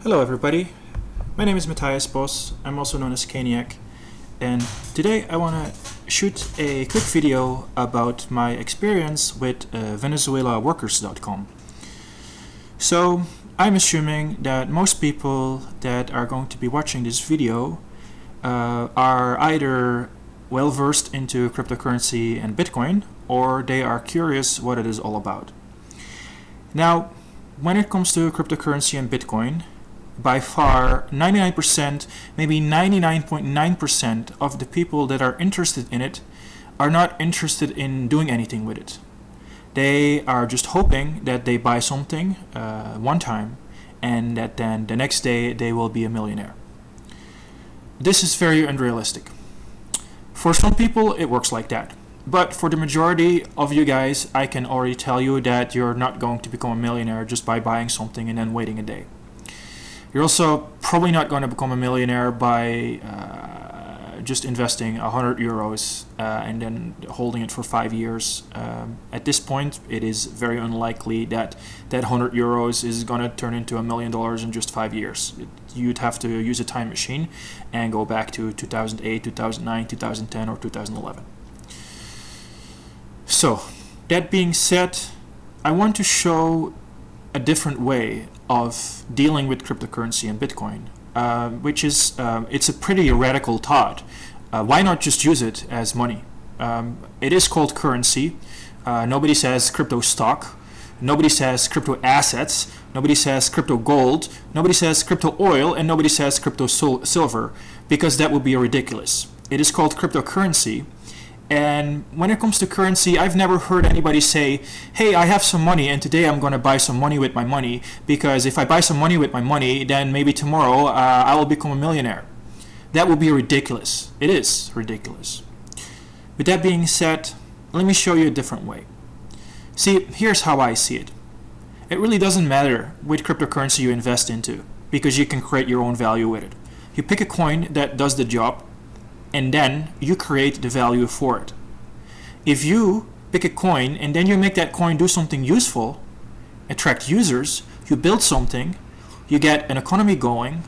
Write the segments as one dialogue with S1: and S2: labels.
S1: Hello everybody, my name is Matthias Bos, I'm also known as Caniac, and today I want to shoot a quick video about my experience with VenezuelaWorkers.com. So I'm assuming that most people that are going to be watching this video are either well versed into cryptocurrency and Bitcoin, or they are curious what it is all about. Now, when it comes to cryptocurrency and Bitcoin, by far 99%, maybe 99.9% of the people that are interested in it are not interested in doing anything with it. They are just hoping that they buy something one time and that then the next day they will be a millionaire. This is very unrealistic. For some people it works like that, but for the majority of you guys I can already tell you that you're not going to become a millionaire just by buying something and then waiting a day. You're also probably not going to become a millionaire by just investing 100 euros and then holding it for 5 years. At this point, it is very unlikely that that 100 euros is going to turn into $1 million in just 5 years. You'd have to use a time machine and go back to 2008, 2009, 2010, or 2011. So, that being said, I want to show a different way of dealing with cryptocurrency and Bitcoin, which is it's a pretty radical thought. Why not just use it as money? It is called currency. Nobody says crypto stock. Nobody says crypto assets. Nobody says crypto gold. Nobody says crypto oil, and nobody says crypto silver, because that would be ridiculous. It is called cryptocurrency. And when it comes to currency, I've never heard anybody say, hey, I have some money and today I'm going to buy some money with my money, because if I buy some money with my money, then maybe tomorrow I will become a millionaire. That would be ridiculous. It is ridiculous. With that being said, let me show you a different way. See, here's how I see it. It really doesn't matter which cryptocurrency you invest into, because you can create your own value with it. You pick a coin that does the job, and then you create the value for it. If you pick a coin and then you make that coin do something useful, attract users, you build something, you get an economy going,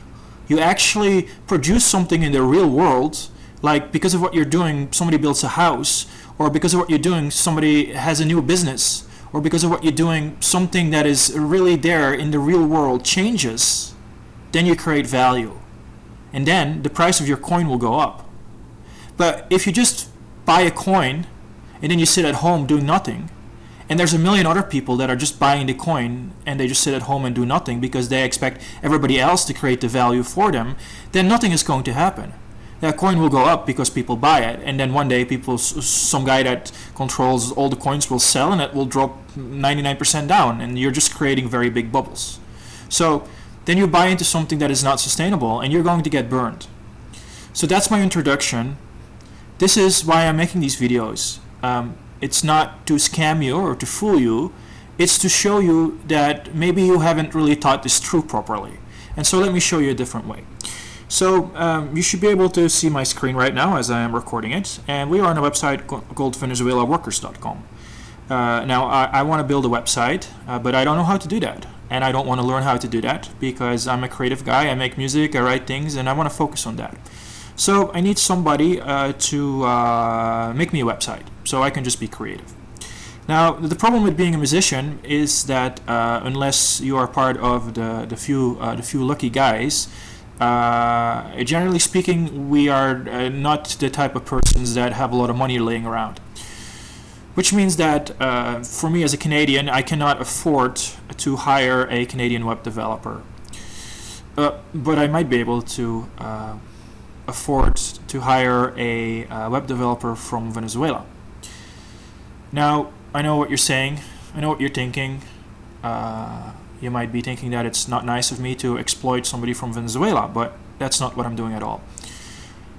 S1: you actually produce something in the real world, like because of what you're doing somebody builds a house, or because of what you're doing somebody has a new business, or because of what you're doing something that is really there in the real world changes, then you create value. And then the price of your coin will go up. But if you just buy a coin and then you sit at home doing nothing, and there's a million other people that are just buying the coin and they just sit at home and do nothing because they expect everybody else to create the value for them, then nothing is going to happen. That coin will go up because people buy it, and then one day some guy that controls all the coins will sell and it will drop 99% down, and you're just creating very big bubbles. So then you buy into something that is not sustainable and you're going to get burned. So that's my introduction. This is why I'm making these videos. It's not to scam you or to fool you. It's to show you that maybe you haven't really thought this through properly. And so let me show you a different way. So you should be able to see my screen right now as I am recording it. And we are on a website called VenezuelaWorkers.com. Now I want to build a website, but I don't know how to do that. And I don't want to learn how to do that because I'm a creative guy. I make music, I write things, and I want to focus on that. So I need somebody to make me a website so I can just be creative. Now the problem with being a musician is that unless you are part of the few lucky guys, generally speaking, we are not the type of persons that have a lot of money laying around. Which means that for me as a Canadian, I cannot afford to hire a Canadian web developer. But I might be able to afford to hire a web developer from Venezuela. Now, I know what you're saying. I know what you're thinking. You might be thinking that it's not nice of me to exploit somebody from Venezuela, but that's not what I'm doing at all.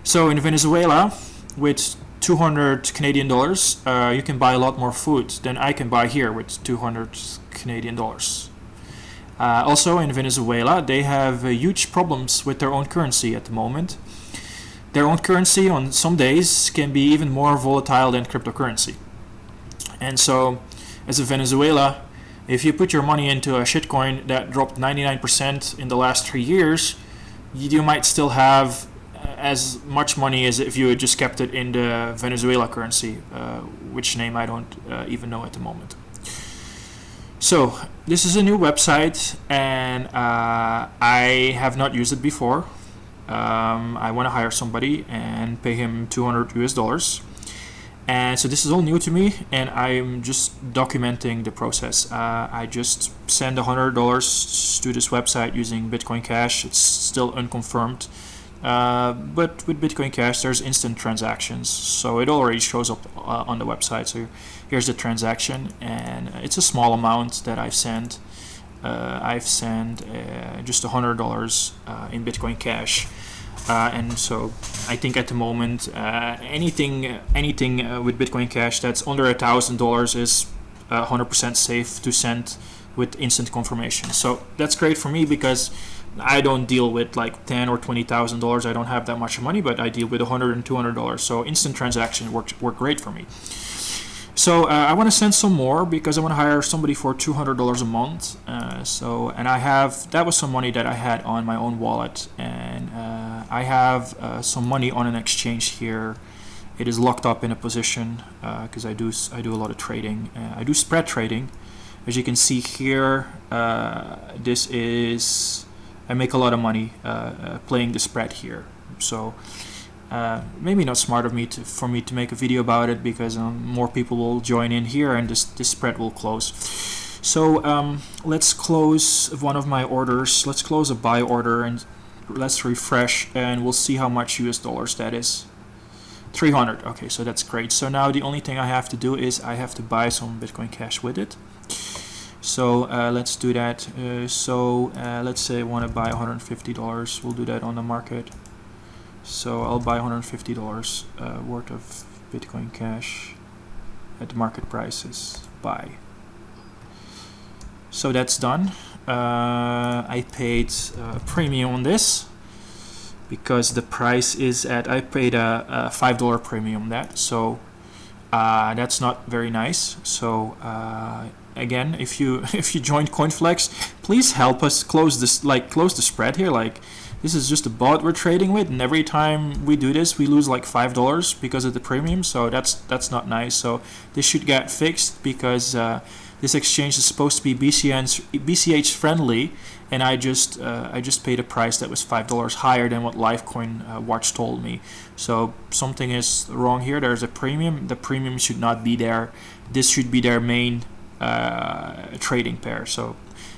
S1: So in Venezuela, with 200 Canadian dollars, you can buy a lot more food than I can buy here with 200 Canadian dollars. Also in Venezuela, they have huge problems with their own currency at the moment. Their own currency on some days can be even more volatile than cryptocurrency. And so, as a Venezuela, If you put your money into a shitcoin that dropped 99% in the last 3 years, you might still have as much money as if you had just kept it in the Venezuela currency, which name I don't even know at the moment. So this is a new website, and I have not used it before. I want to hire somebody and pay him $200 US. And so this is all new to me, and I'm just documenting the process. I just send $100 to this website using Bitcoin Cash. It's still unconfirmed, but with Bitcoin Cash there's instant transactions, so it already shows up on the website. So here's the transaction, and it's a small amount that I've sent. I've sent just $100 in Bitcoin Cash. And so I think at the moment anything with Bitcoin Cash that's under $1,000 is 100% safe to send with instant confirmation. So that's great for me because I don't deal with like $10,000 or $20,000. I don't have that much money, but I deal with $100 and $200. So instant transaction work great for me. So I want to send some more because I want to hire somebody for $200 a month. And that was some money that I had on my own wallet, and I have some money on an exchange here. It is locked up in a position because I do a lot of trading. I do spread trading. As you can see here, I make a lot of money playing the spread here. So. Maybe not smart of me for me to make a video about it because more people will join in here and this spread will close. So let's close one of my orders. Let's close a buy order and let's refresh, and we'll see how much US dollars that is. 300. Okay, so that's great. So now the only thing I have to do is I have to buy some Bitcoin Cash with it. So let's do that. Let's say I want to buy $150. We'll do that on the market. So I'll buy $150 worth of Bitcoin Cash at the market prices. Buy. So that's done. I paid a premium on this because the price is I paid a $5 premium on that. So that's not very nice. So again, if you joined CoinFlex, please help us close the spread here. This is just a bot we're trading with, and every time we do this, we lose like $5 because of the premium. So that's not nice. So this should get fixed because this exchange is supposed to be BCH friendly, and I just paid a price that was $5 higher than what Lifecoin Watch told me. So something is wrong here. There's a premium. The premium should not be there. This should be their main trading pair. So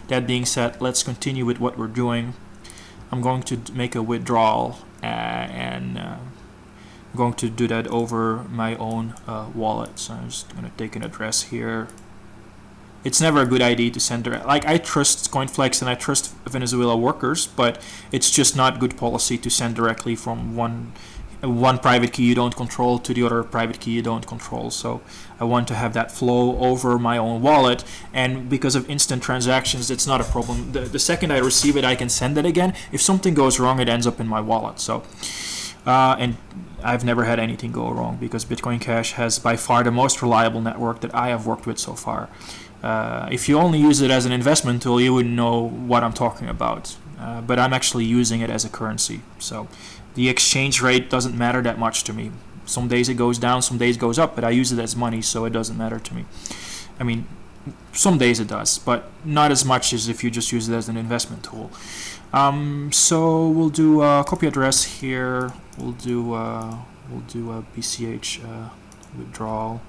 S1: that being said, let's continue with what we're doing. I'm going to make a withdrawal and I'm going to do that over my own wallet. So I'm just going to take an address here. It's never a good idea to send direct. I trust CoinFlex and I trust Venezuela workers, but it's just not good policy to send directly from one private key you don't control to the other private key you don't control. So I want to have that flow over my own wallet, and because of instant transactions, it's not a problem. The second I receive it, I can send it again. If something goes wrong, it ends up in my wallet. So and I've never had anything go wrong because Bitcoin Cash has by far the most reliable network that I have worked with so far. If you only use it as an investment tool, you wouldn't know what I'm talking about. But I'm actually using it as a currency. So the exchange rate doesn't matter that much to me. Some days it goes down, some days it goes up, but I use it as money, so it doesn't matter to me. I mean, some days it does, but not as much as if you just use it as an investment tool. So we'll do a copy address here. We'll do a BCH withdrawal.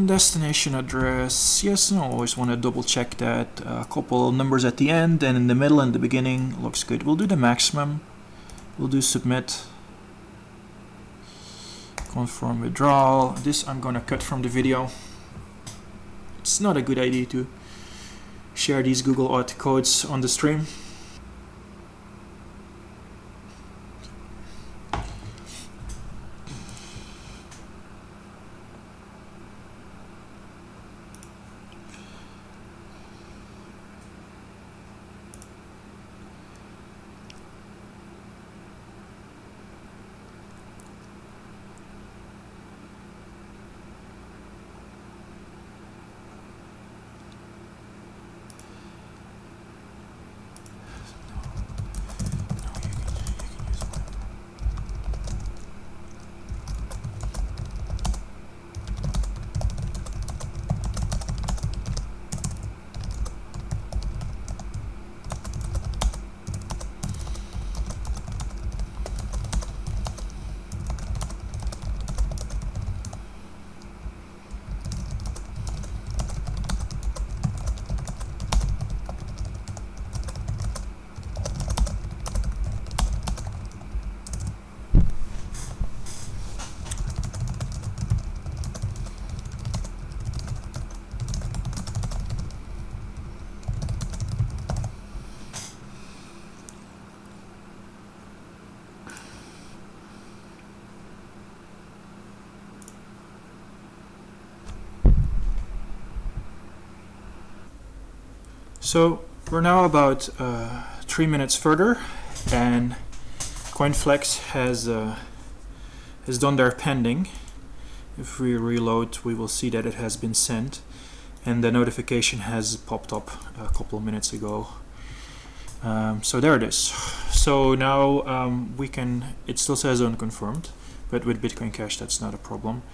S1: Destination address. Yes, I always want to double check that. A couple numbers at the end and in the middle and the beginning looks good. We'll do the maximum. We'll do submit. Confirm withdrawal. This I'm gonna cut from the video. It's not a good idea to share these Google Auth codes on the stream. So we're now about 3 minutes further, and CoinFlex has done their pending. If we reload, we will see that it has been sent, and the notification has popped up a couple of minutes ago. So there it is. So now we can, it still says unconfirmed, but with Bitcoin Cash that's not a problem.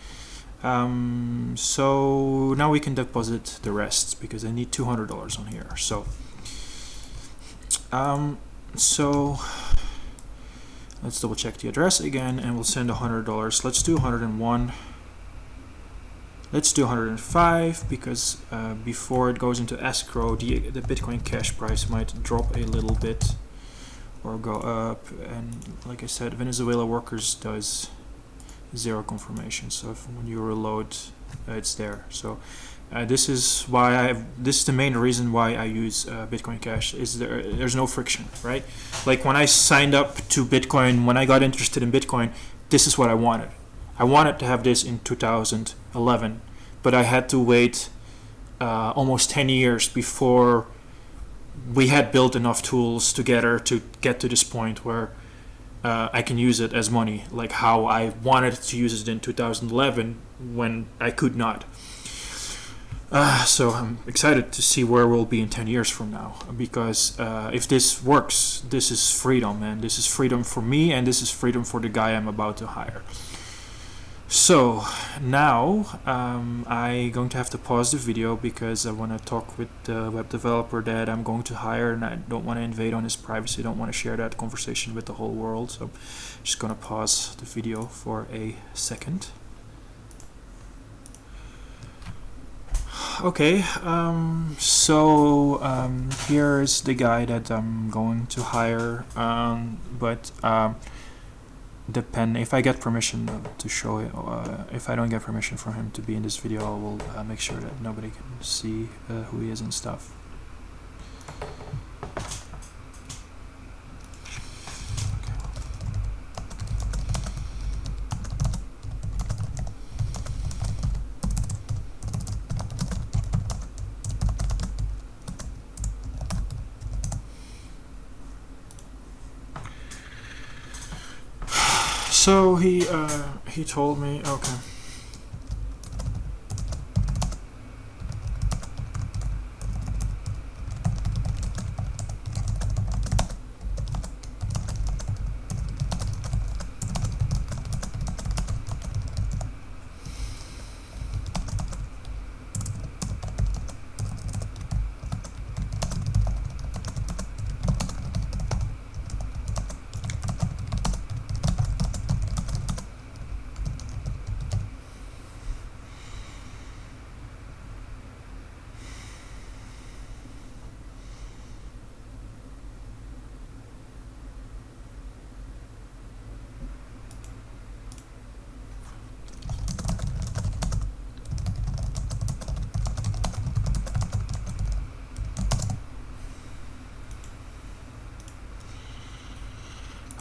S1: So now we can deposit the rest because I need $200 on here. So let's double check the address again, and we'll send $100. Let's do 101. Let's do 105 because before it goes into escrow, the Bitcoin Cash price might drop a little bit or go up. And like I said, Venezuela Workers does 0 confirmation. So when you reload, it's there. So this is why this is the main reason why I use Bitcoin Cash. Is there's no friction, right? Like when I signed up to Bitcoin, when I got interested in Bitcoin, this is what I wanted. I wanted to have this in 2011, but I had to wait almost 10 years before we had built enough tools together to get to this point where I can use it as money, like how I wanted to use it in 2011 when I could not. So I'm excited to see where we'll be in 10 years from now, because if this works, this is freedom, man. This is freedom for me, and this is freedom for the guy I'm about to hire. So now I'm going to have to pause the video because I want to talk with the web developer that I'm going to hire, and I don't want to invade on his privacy. I don't want to share that conversation with the whole world. So I'm just going to pause the video for a second. Okay, here is the guy that I'm going to hire, depend if I get permission to show it. If I don't get permission from him to be in this video, I will make sure that nobody can see who he is and stuff. So he told me, okay.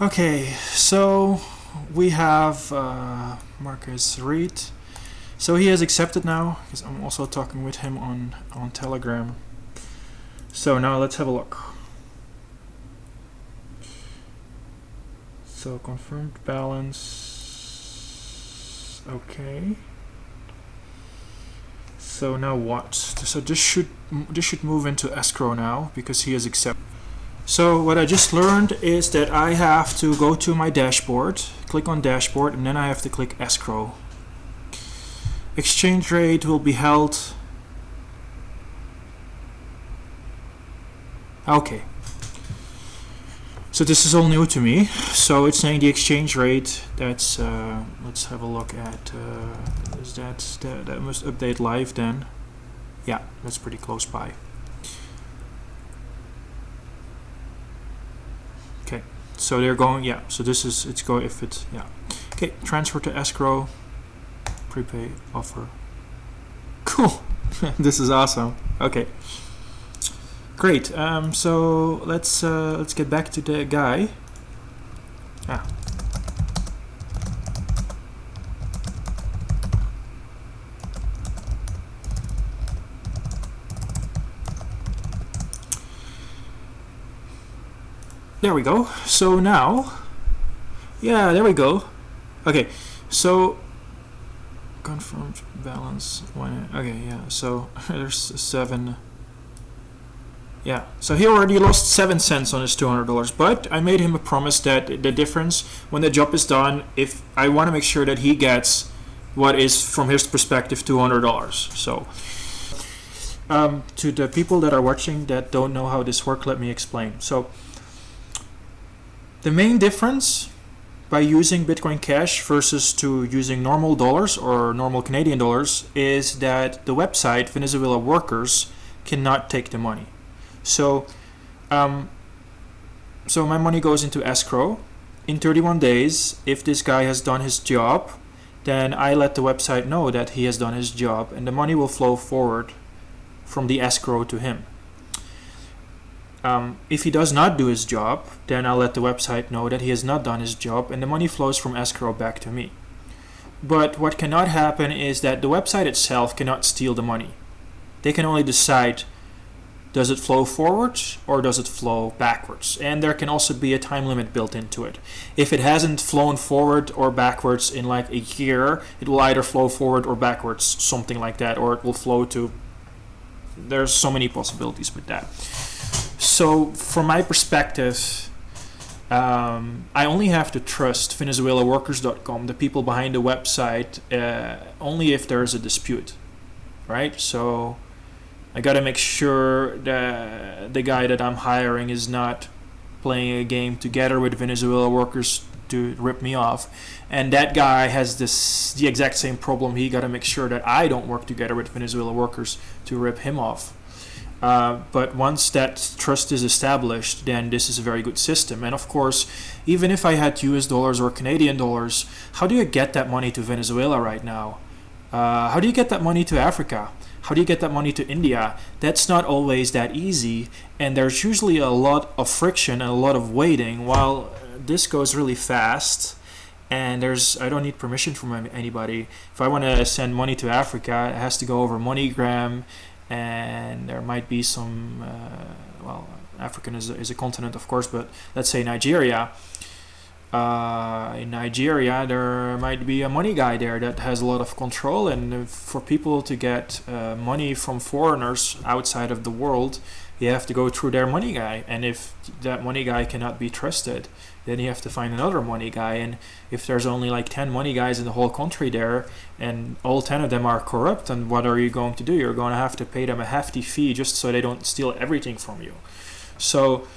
S1: Okay, so we have Marcus Reed. So he has accepted now, because I'm also talking with him on Telegram. So now let's have a look. So confirmed balance. Okay. So now what? So this should move into escrow now because he has accepted. So what I just learned is that I have to go to my dashboard, click on dashboard, and then I have to click escrow. Exchange rate will be held. Okay. So this is all new to me. So it's saying the exchange rate. That's let's have a look at. Is that must update live then? Yeah, that's pretty close by. Okay, so they're going. Yeah, so this is it's go if it's yeah. Okay, transfer to escrow. Prepay offer. Cool. This is awesome. Okay. Great. So let's get back to the guy. Ah. There we go. So now, yeah, there we go. Okay, so confirmed balance one. Okay, yeah. So there's 7. Yeah. So he already lost 7 cents on his $200, but I made him a promise that the difference when the job is done, if I want to make sure that he gets what is from his perspective $200. So to the people that are watching that don't know how this works, let me explain. So the main difference by using Bitcoin Cash versus to using normal dollars or normal Canadian dollars is that the website Venezuela Workers cannot take the money. So so my money goes into escrow. In 31 days, if this guy has done his job, then I let the website know that he has done his job, and the money will flow forward from the escrow to him. If he does not do his job, then I'll let the website know that he has not done his job, and the money flows from escrow back to me. But what cannot happen is that the website itself cannot steal the money. They can only decide, does it flow forwards or does it flow backwards? And there can also be a time limit built into it. If it hasn't flown forward or backwards in like a year, it will either flow forward or backwards, something like that, or it will flow to... There's so many possibilities with that. So from my perspective, I only have to trust VenezuelaWorkers.com, the people behind the website, only if there's a dispute, right? So I gotta make sure that the guy that I'm hiring is not playing a game together with Venezuela Workers to rip me off, and that guy has the exact same problem. He gotta make sure that I don't work together with Venezuela Workers to rip him off. But once that trust is established, then this is a very good system. And of course, even if I had US dollars or Canadian dollars, how do you get that money to Venezuela right now? How do you get that money to Africa? How do you get that money to India? That's not always that easy, and there's usually a lot of friction and a lot of waiting, while this goes really fast. And I don't need permission from anybody. If I want to send money to Africa, it has to go over MoneyGram, and there might be some, African is a continent, of course, but let's say Nigeria. In Nigeria, there might be a money guy there that has a lot of control, and for people to get money from foreigners outside of the world, you have to go through their money guy. And if that money guy cannot be trusted, then you have to find another money guy. And if there's only like 10 money guys in the whole country there, and all 10 of them are corrupt, then what are you going to do? You're going to have to pay them a hefty fee just so they don't steal everything from you. So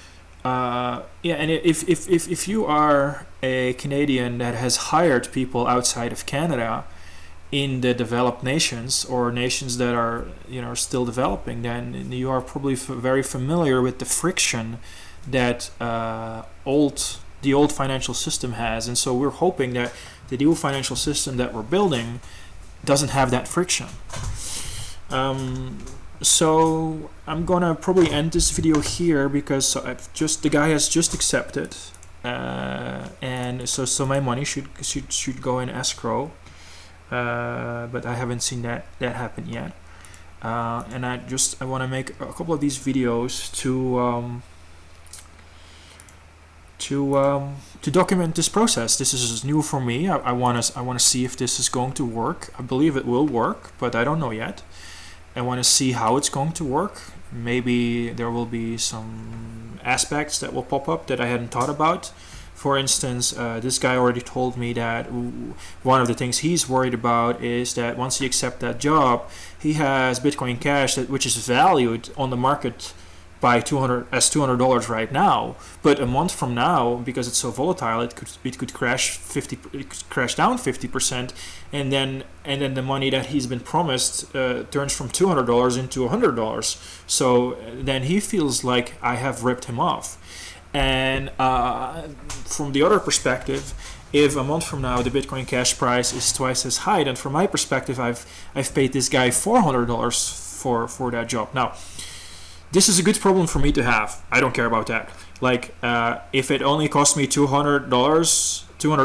S1: and if you are a Canadian that has hired people outside of Canada in the developed nations or nations that are still developing, then you are probably very familiar with the friction that the old financial system has. And so we're hoping that the new financial system that we're building doesn't have that friction. So I'm gonna probably end this video here because the guy has just accepted, and so my money should go in escrow, but I haven't seen that happen yet, and I want to make a couple of these videos to document this process. This is new for me. I want to see if this is going to work. I believe it will work, but I don't know yet. I want to see how it's going to work. Maybe there will be some aspects that will pop up that I hadn't thought about. For instance, this guy already told me that one of the things he's worried about is that once he accepts that job, he has Bitcoin Cash which is valued on the market by $200 right now, but a month from now, because it's so volatile, it could crash down 50%, and then the money that he's been promised turns from $200 into $100. So then he feels like I have ripped him off. And from the other perspective, if a month from now the Bitcoin Cash price is twice as high, then from my perspective, I've paid this guy $400 for that job. Now, this is a good problem for me to have. I don't care about that. Like, if it only cost me $200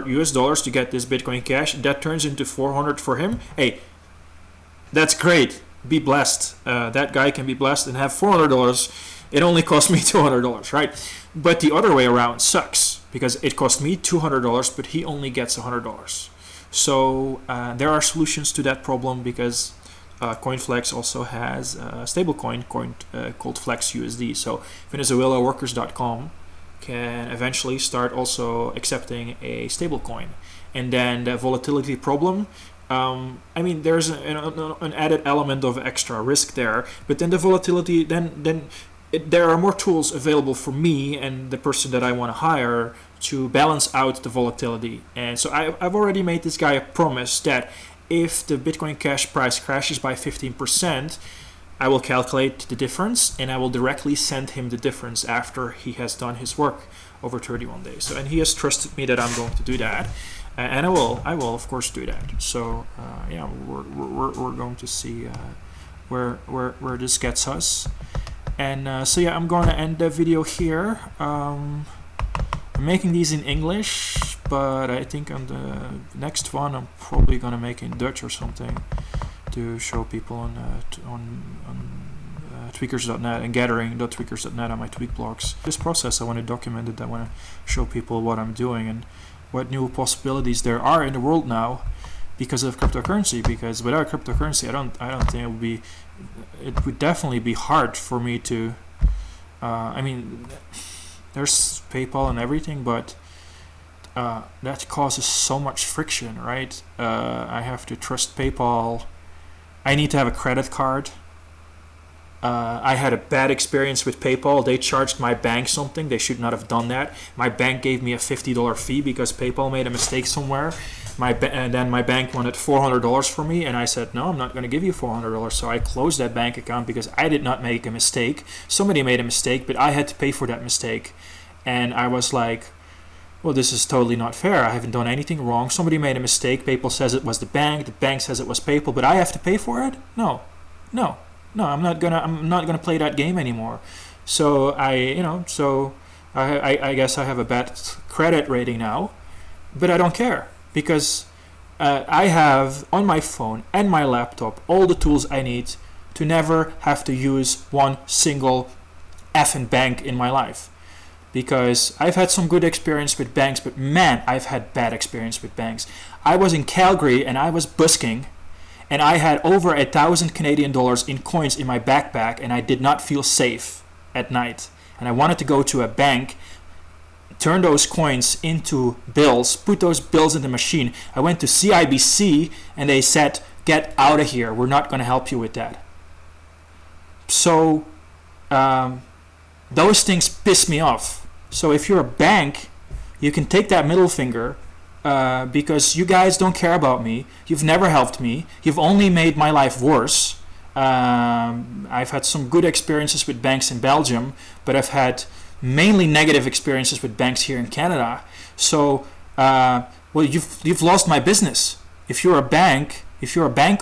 S1: US to get this Bitcoin Cash, that turns into $400 for him. Hey, that's great. be blessed. That guy can be blessed and have $400. It only cost me $200, right? But the other way around sucks, because it cost me $200, but he only gets $100. So there are solutions to that problem, because CoinFlex also has a stablecoin called Flex USD. So VenezuelaWorkers.com can eventually start also accepting a stablecoin. And then the volatility problem, I mean, there's an added element of extra risk there, but then the volatility, there are more tools available for me and the person that I want to hire to balance out the volatility. And so I've already made this guy a promise that if the Bitcoin Cash price crashes by 15%, I will calculate the difference and I will directly send him the difference after he has done his work over 31 days. So, and he has trusted me that I'm going to do that, and I will of course do that. So yeah, we're going to see where this gets us. And so yeah, I'm going to end the video here. I'm making these in English, but I think on the next one I'm probably going to make in Dutch or something to show people on tweakers.net and gathering.tweakers.net on my tweak blogs. This process, I want to document it. I want to show people what I'm doing and what new possibilities there are in the world now because of cryptocurrency. Because without cryptocurrency, I don't think it would definitely be hard for me to. I mean, there's PayPal and everything, but that causes so much friction, right? I have to trust PayPal. I need to have a credit card. I had a bad experience with PayPal. They charged my bank something. They should not have done that. My bank gave me a $50 fee because PayPal made a mistake somewhere. And then my bank wanted $400 from me, and I said, no, I'm not going to give you $400. So I closed that bank account because I did not make a mistake. Somebody made a mistake, but I had to pay for that mistake. And I was like, well, this is totally not fair. I haven't done anything wrong. Somebody made a mistake. PayPal says it was the bank says it was PayPal, but I have to pay for it? No, I'm not gonna play that game anymore. So I guess I have a bad credit rating now, but I don't care because I have on my phone and my laptop all the tools I need to never have to use one single effing bank in my life. Because I've had some good experience with banks, but man, I've had bad experience with banks. I was in Calgary and I was busking, and I had over 1,000 Canadian dollars in coins in my backpack, and I did not feel safe at night. And I wanted to go to a bank, turn those coins into bills, put those bills in the machine. I went to CIBC and they said, get out of here. We're not going to help you with that. So those things piss me off. So if you're a bank, you can take that middle finger because you guys don't care about me. You've never helped me. You've only made my life worse. I've had some good experiences with banks in Belgium, but I've had mainly negative experiences with banks here in Canada. So, well, you've lost my business. If you're a bank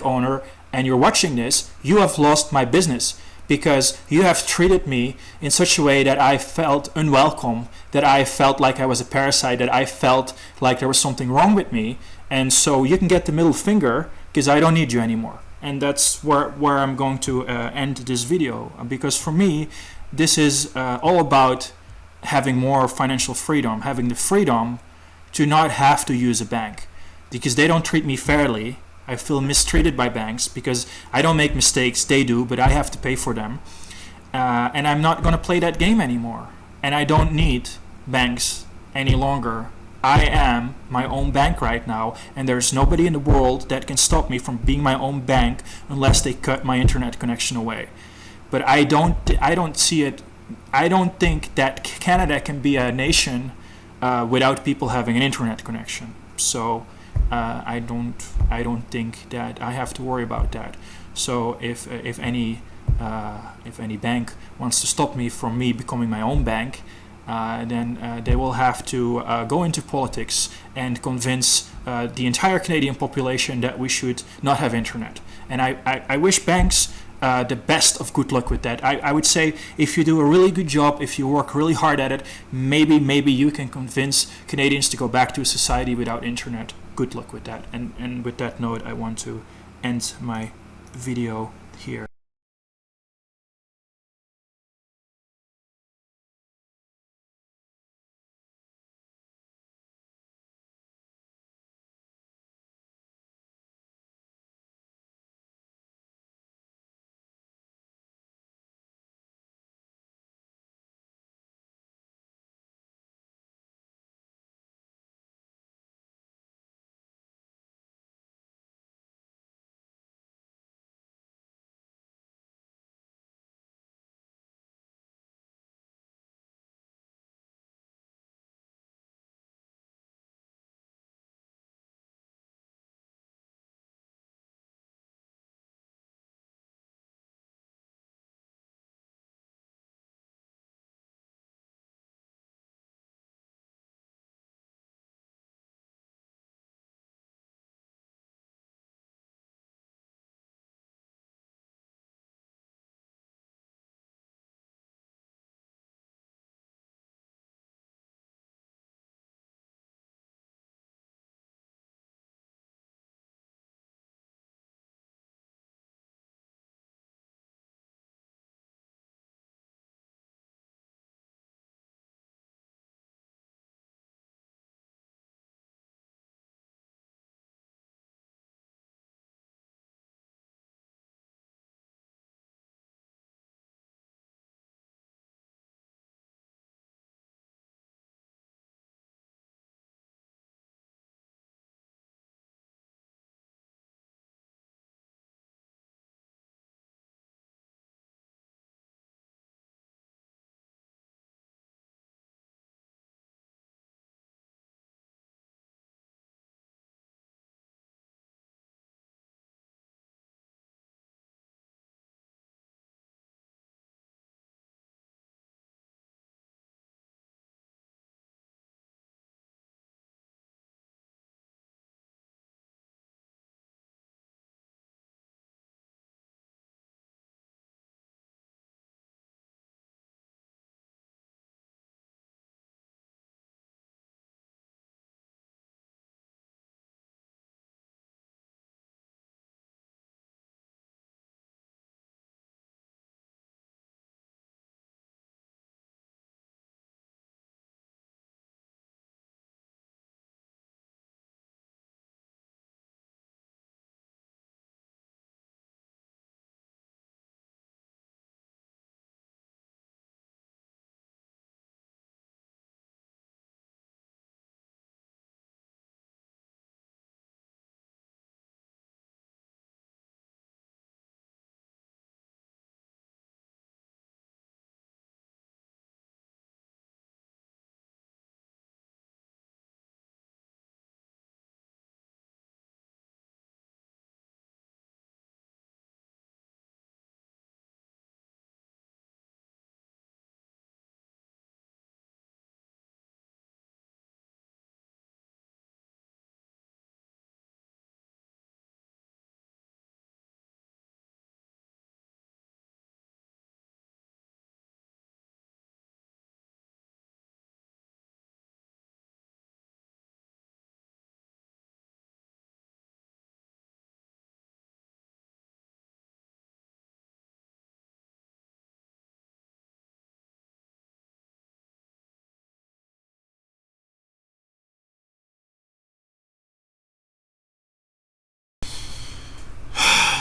S1: owner and you're watching this, you have lost my business. Because you have treated me in such a way that I felt unwelcome, that I felt like I was a parasite, that I felt like there was something wrong with me. And so you can get the middle finger because I don't need you anymore. And that's where I'm going to end this video. Because for me, this is all about having more financial freedom, having the freedom to not have to use a bank. Because they don't treat me fairly. I feel mistreated by banks because I don't make mistakes, they do, but I have to pay for them. And I'm not going to play that game anymore. And I don't need banks any longer. I am my own bank right now, and there's nobody in the world that can stop me from being my own bank unless they cut my internet connection away. But I don't see it. I don't think that Canada can be a nation without people having an internet connection. So I don't think that I have to worry about that. So if any bank wants to stop me from me becoming my own bank, then they will have to go into politics and convince the entire Canadian population that we should not have internet. And I wish banks the best of good luck with that. I would say if you do a really good job, if you work really hard at it, maybe you can convince Canadians to go back to a society without internet. Good luck with that. And with that note, I want to end my video here.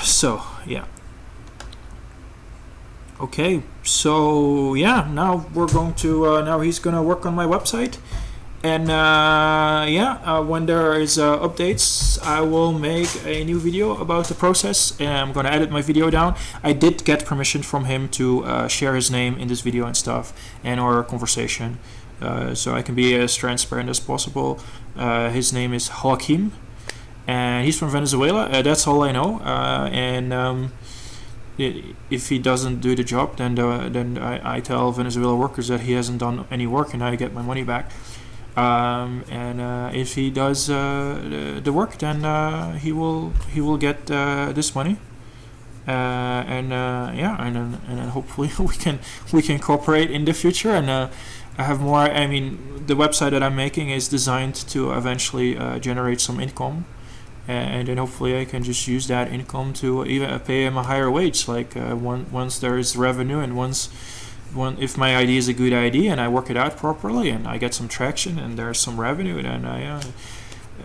S1: So yeah. Okay, so yeah, now we're going to now he's gonna work on my website, and when there is updates, I will make a new video about the process, and I'm gonna edit my video down. I did get permission from him to share his name in this video and stuff, and our conversation, so I can be as transparent as possible. His name is Joaquim, and he's from Venezuela. That's all I know, and if he doesn't do the job, then I tell Venezuela workers that he hasn't done any work, and I get my money back. And if he does the work, then he will get this money. And then hopefully we can cooperate in the future, and I have more. I mean, the website that I'm making is designed to eventually generate some income. and then hopefully I can just use that income to even pay him a higher wage. Like once there is revenue, and if my idea is a good idea and I work it out properly and I get some traction and there's some revenue, then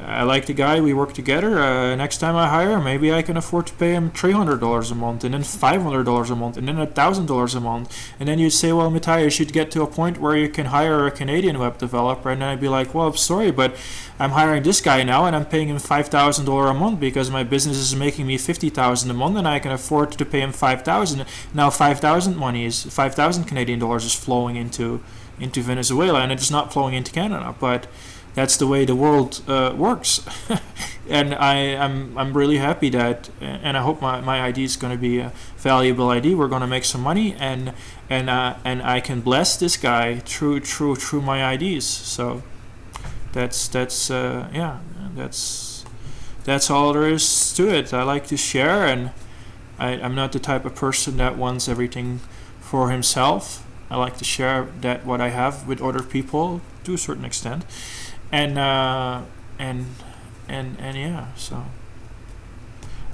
S1: I like the guy, we work together. Next time I hire, maybe I can afford to pay him $300 a month, and then $500 a month, and then $1,000 a month. And then you'd say, well, Matthijs, you should get to a point where you can hire a Canadian web developer. And then I'd be like, well, I'm sorry, but I'm hiring this guy now, and I'm paying him $5,000 a month because my business is making me $50,000 a month, and I can afford to pay him $5,000. Now 5,000 Canadian dollars is flowing into Venezuela, and it's not flowing into Canada, but that's the way the world works. And I'm really happy that, and I hope my idea is going to be a valuable idea. We're going to make some money, and I can bless this guy through my ideas. So that's all there is to it. I like to share, and I'm not the type of person that wants everything for himself. I like to share that what I have with other people to a certain extent. And yeah, so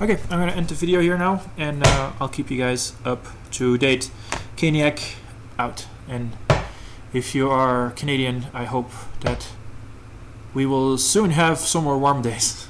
S1: okay, I'm gonna end the video here now, and I'll keep you guys up to date. Caniac out, and if you are Canadian, I hope that we will soon have some more warm days.